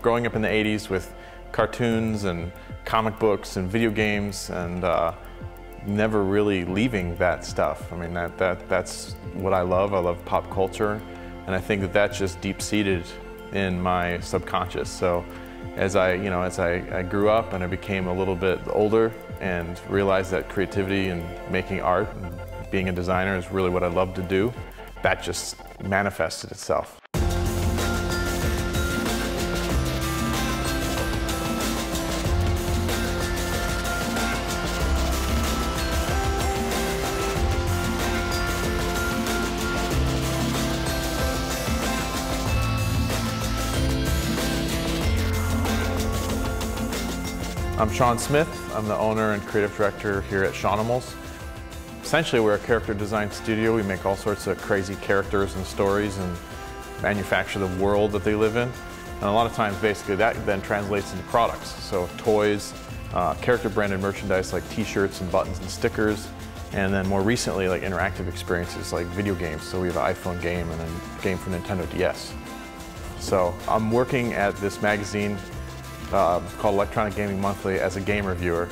Growing up in the 80s with cartoons and comic books and video games and never really leaving that stuff. I mean, that's what I love. I love pop culture, and I think that that's just deep-seated in my subconscious. So as I grew up and I became a little bit older and realized that creativity and making art and being a designer is really what I love to do, that just manifested itself. I'm Sean Smith. I'm the owner and creative director here at Shawnimals. Essentially, we're a character design studio. We make all sorts of crazy characters and stories and manufacture the world that they live in. And a lot of times, basically, that then translates into products. So toys, character branded merchandise like t-shirts and buttons and stickers, and then more recently, like interactive experiences like video games. So we have an iPhone game and a game for Nintendo DS. So I'm working at this magazine called Electronic Gaming Monthly as a game reviewer,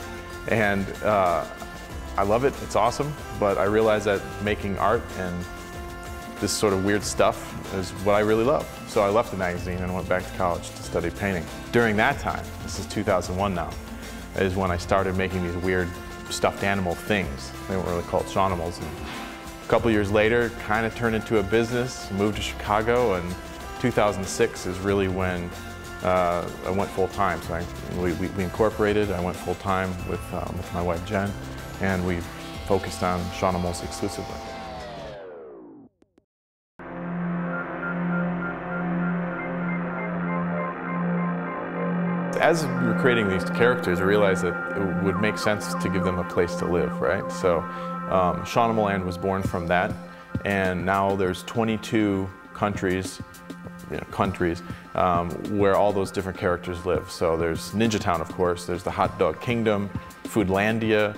and I love it, it's awesome, but I realized that making art and this sort of weird stuff is what I really love. So I left the magazine and went back to college to study painting. During that time, this is 2001 now, is when I started making these weird stuffed animal things. They weren't really called Shawnimals. And a couple years later, kind of turned into a business, moved to Chicago, and 2006 is really when I went full-time. So we incorporated, I went full-time with my wife Jen, and we focused on Shawnimals exclusively. As we were creating these characters, I realized that it would make sense to give them a place to live, right? So Shawnimals was born from that, and now there's 22 countries where all those different characters live. So there's Ninja Town, of course, there's the Hot Dog Kingdom, Foodlandia,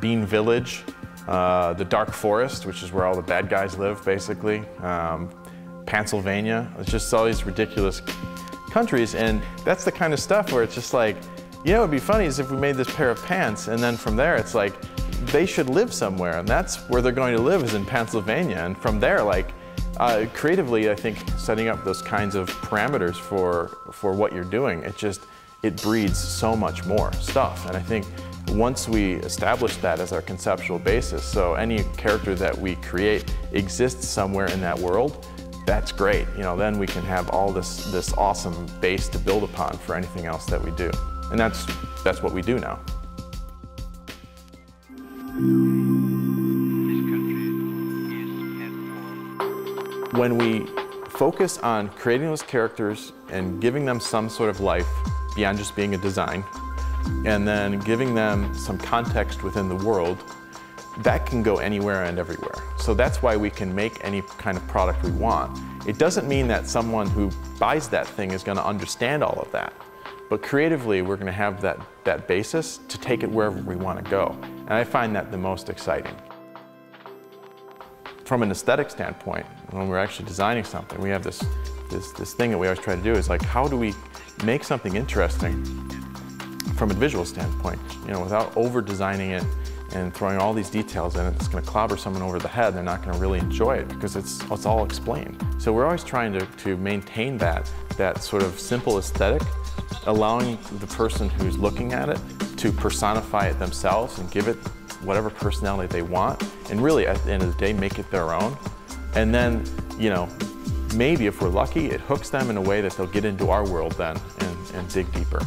Bean Village, the Dark Forest, which is where all the bad guys live, basically, Pennsylvania. It's just all these ridiculous countries, and that's the kind of stuff where it's just like, you know, what would be funny is if we made this pair of pants, and then from there it's like, they should live somewhere, and that's where they're going to live, is in Pennsylvania, and from there, like, creatively, I think setting up those kinds of parameters for what you're doing, it breeds so much more stuff. And I think once we establish that as our conceptual basis, so any character that we create exists somewhere in that world, that's great. You know, then we can have all this awesome base to build upon for anything else that we do. And that's what we do now. When we focus on creating those characters and giving them some sort of life beyond just being a design, and then giving them some context within the world, that can go anywhere and everywhere. So that's why we can make any kind of product we want. It doesn't mean that someone who buys that thing is going to understand all of that. But creatively, we're going to have that basis to take it wherever we want to go. And I find that the most exciting. From an aesthetic standpoint, when we're actually designing something, we have this thing that we always try to do is like, how do we make something interesting from a visual standpoint, you know, without over-designing it and throwing all these details in it that's going to clobber someone over the head. They're not going to really enjoy it because it's all explained. So we're always trying to maintain that sort of simple aesthetic, allowing the person who's looking at it to personify it themselves and give it whatever personality they want, and really at the end of the day make it their own. And then, you know, maybe if we're lucky, it hooks them in a way that they'll get into our world then and dig deeper.